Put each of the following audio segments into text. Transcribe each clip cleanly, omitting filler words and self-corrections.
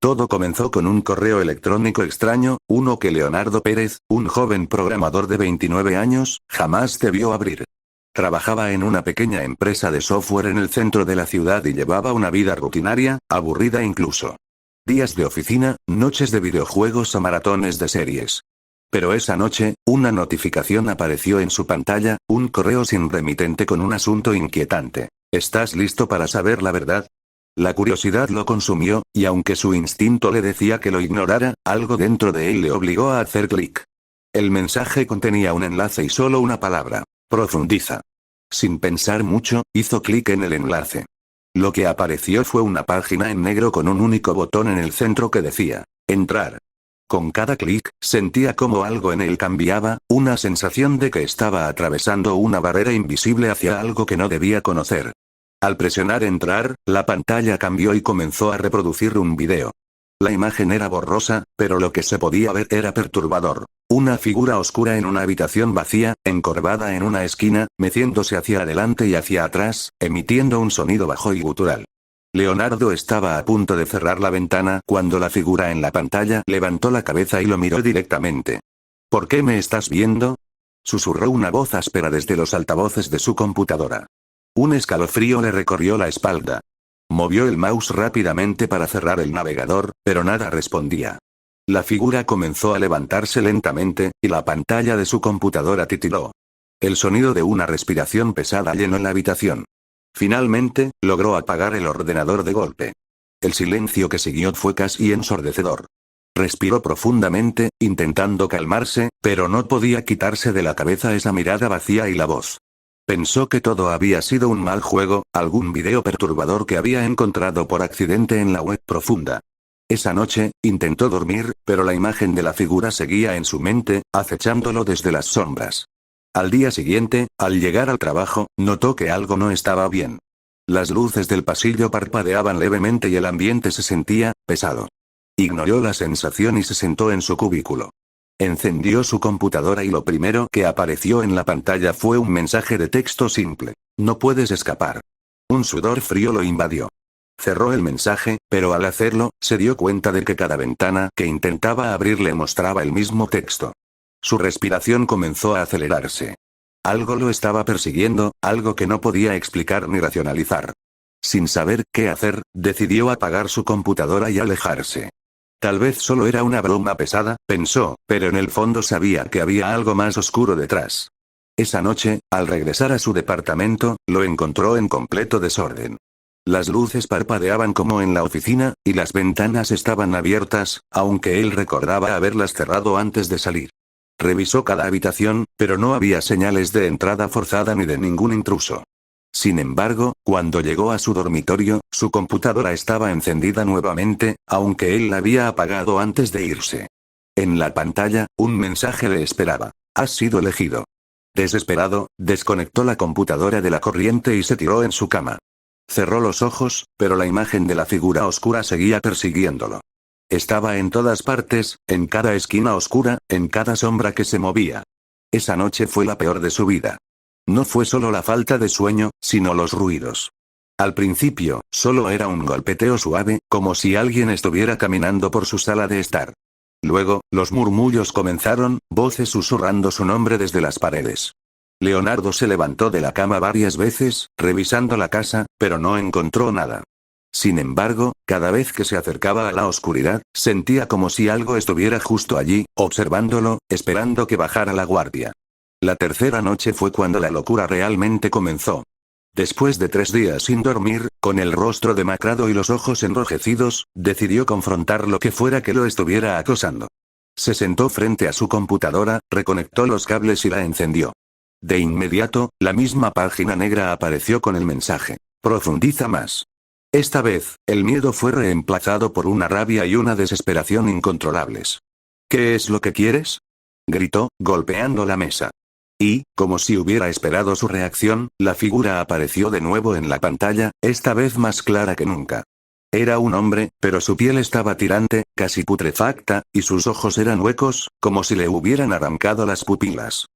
Todo comenzó con un correo electrónico extraño, uno que Leonardo Pérez, un joven programador de 29 años, jamás debió abrir. Trabajaba en una pequeña empresa de software en el centro de la ciudad y llevaba una vida rutinaria, aburrida incluso. Días de oficina, noches de videojuegos o maratones de series. Pero esa noche, una notificación apareció en su pantalla, un correo sin remitente con un asunto inquietante. ¿Estás listo para saber la verdad? La curiosidad lo consumió, y aunque su instinto le decía que lo ignorara, algo dentro de él le obligó a hacer clic. El mensaje contenía un enlace y solo una palabra: profundiza. Sin pensar mucho, hizo clic en el enlace. Lo que apareció fue una página en negro con un único botón en el centro que decía: entrar. Con cada clic, sentía como algo en él cambiaba, una sensación de que estaba atravesando una barrera invisible hacia algo que no debía conocer. Al presionar entrar, la pantalla cambió y comenzó a reproducir un video. La imagen era borrosa, pero lo que se podía ver era perturbador. Una figura oscura en una habitación vacía, encorvada en una esquina, meciéndose hacia adelante y hacia atrás, emitiendo un sonido bajo y gutural. Leonardo estaba a punto de cerrar la ventana cuando la figura en la pantalla levantó la cabeza y lo miró directamente. ¿Por qué me estás viendo?, susurró una voz áspera desde los altavoces de su computadora. Un escalofrío le recorrió la espalda. Movió el mouse rápidamente para cerrar el navegador, pero nada respondía. La figura comenzó a levantarse lentamente, y la pantalla de su computadora titiló. El sonido de una respiración pesada llenó la habitación. Finalmente, logró apagar el ordenador de golpe. El silencio que siguió fue casi ensordecedor. Respiró profundamente, intentando calmarse, pero no podía quitarse de la cabeza esa mirada vacía y la voz. Pensó que todo había sido un mal juego, algún video perturbador que había encontrado por accidente en la web profunda. Esa noche, intentó dormir, pero la imagen de la figura seguía en su mente, acechándolo desde las sombras. Al día siguiente, al llegar al trabajo, notó que algo no estaba bien. Las luces del pasillo parpadeaban levemente y el ambiente se sentía pesado. Ignoró la sensación y se sentó en su cubículo. Encendió su computadora y lo primero que apareció en la pantalla fue un mensaje de texto simple: no puedes escapar. Un sudor frío lo invadió. Cerró el mensaje, pero al hacerlo, se dio cuenta de que cada ventana que intentaba abrir le mostraba el mismo texto. Su respiración comenzó a acelerarse. Algo lo estaba persiguiendo, algo que no podía explicar ni racionalizar. Sin saber qué hacer, decidió apagar su computadora y alejarse. Tal vez solo era una broma pesada, pensó, pero en el fondo sabía que había algo más oscuro detrás. Esa noche, al regresar a su departamento, lo encontró en completo desorden. Las luces parpadeaban como en la oficina, y las ventanas estaban abiertas, aunque él recordaba haberlas cerrado antes de salir. Revisó cada habitación, pero no había señales de entrada forzada ni de ningún intruso. Sin embargo, cuando llegó a su dormitorio, su computadora estaba encendida nuevamente, aunque él la había apagado antes de irse. En la pantalla, un mensaje le esperaba: has sido elegido. Desesperado, desconectó la computadora de la corriente y se tiró en su cama. Cerró los ojos, pero la imagen de la figura oscura seguía persiguiéndolo. Estaba en todas partes, en cada esquina oscura, en cada sombra que se movía. Esa noche fue la peor de su vida. No fue solo la falta de sueño, sino los ruidos. Al principio, solo era un golpeteo suave, como si alguien estuviera caminando por su sala de estar. Luego, los murmullos comenzaron, voces susurrando su nombre desde las paredes. Leonardo se levantó de la cama varias veces, revisando la casa, pero no encontró nada. Sin embargo, cada vez que se acercaba a la oscuridad, sentía como si algo estuviera justo allí, observándolo, esperando que bajara la guardia. La tercera noche fue cuando la locura realmente comenzó. Después de 3 días sin dormir, con el rostro demacrado y los ojos enrojecidos, decidió confrontar lo que fuera que lo estuviera acosando. Se sentó frente a su computadora, reconectó los cables y la encendió. De inmediato, la misma página negra apareció con el mensaje: profundiza más. Esta vez, el miedo fue reemplazado por una rabia y una desesperación incontrolables. ¿Qué es lo que quieres?, gritó, golpeando la mesa. Y, como si hubiera esperado su reacción, la figura apareció de nuevo en la pantalla, esta vez más clara que nunca. Era un hombre, pero su piel estaba tirante, casi putrefacta, y sus ojos eran huecos, como si le hubieran arrancado las pupilas.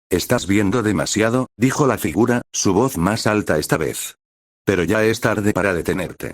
«Estás viendo demasiado», dijo la figura, su voz más alta esta vez. «Pero ya es tarde para detenerte.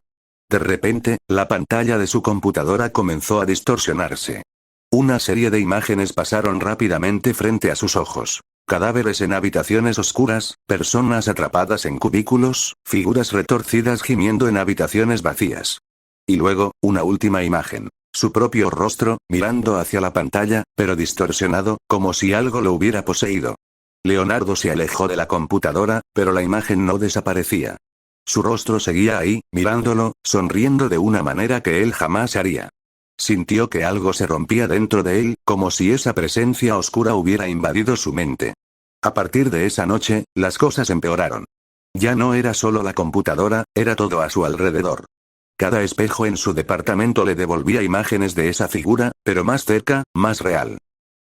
De repente, la pantalla de su computadora comenzó a distorsionarse. Una serie de imágenes pasaron rápidamente frente a sus ojos. Cadáveres en habitaciones oscuras, personas atrapadas en cubículos, figuras retorcidas gimiendo en habitaciones vacías. Y luego, una última imagen. Su propio rostro, mirando hacia la pantalla, pero distorsionado, como si algo lo hubiera poseído. Leonardo se alejó de la computadora, pero la imagen no desaparecía. Su rostro seguía ahí, mirándolo, sonriendo de una manera que él jamás haría. Sintió que algo se rompía dentro de él, como si esa presencia oscura hubiera invadido su mente. A partir de esa noche, las cosas empeoraron. Ya no era solo la computadora, era todo a su alrededor. Cada espejo en su departamento le devolvía imágenes de esa figura, pero más cerca, más real.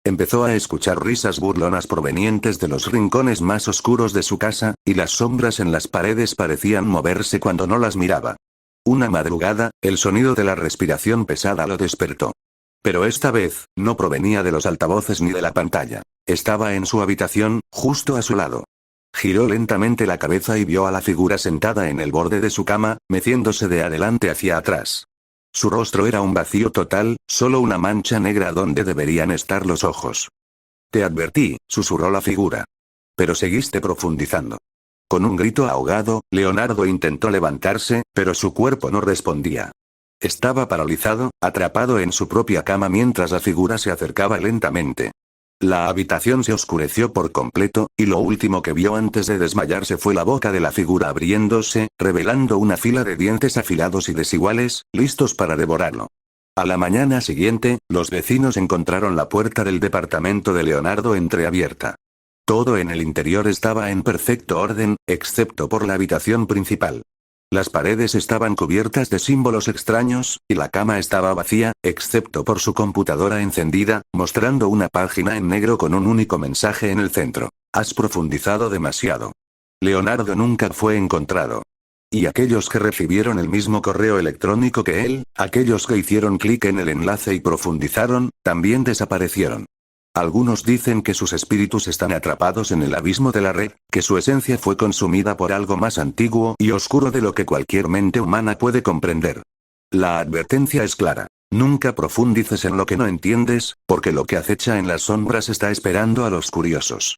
Empezó a escuchar risas burlonas provenientes de los rincones más oscuros de su casa, y las sombras en las paredes parecían moverse cuando no las miraba. Una madrugada, el sonido de la respiración pesada lo despertó. Pero esta vez, no provenía de los altavoces ni de la pantalla. Estaba en su habitación, justo a su lado. Giró lentamente la cabeza y vio a la figura sentada en el borde de su cama, meciéndose de adelante hacia atrás. Su rostro era un vacío total, solo una mancha negra donde deberían estar los ojos. Te advertí, susurró la figura. Pero seguiste profundizando. Con un grito ahogado, Leonardo intentó levantarse, pero su cuerpo no respondía. Estaba paralizado, atrapado en su propia cama mientras la figura se acercaba lentamente. La habitación se oscureció por completo, y lo último que vio antes de desmayarse fue la boca de la figura abriéndose, revelando una fila de dientes afilados y desiguales, listos para devorarlo. A la mañana siguiente, los vecinos encontraron la puerta del departamento de Leonardo entreabierta. Todo en el interior estaba en perfecto orden, excepto por la habitación principal. Las paredes estaban cubiertas de símbolos extraños, y la cama estaba vacía, excepto por su computadora encendida, mostrando una página en negro con un único mensaje en el centro. Has profundizado demasiado. Leonardo nunca fue encontrado. Y aquellos que recibieron el mismo correo electrónico que él, aquellos que hicieron clic en el enlace y profundizaron, también desaparecieron. Algunos dicen que sus espíritus están atrapados en el abismo de la red, que su esencia fue consumida por algo más antiguo y oscuro de lo que cualquier mente humana puede comprender. La advertencia es clara. Nunca profundices en lo que no entiendes, porque lo que acecha en las sombras está esperando a los curiosos.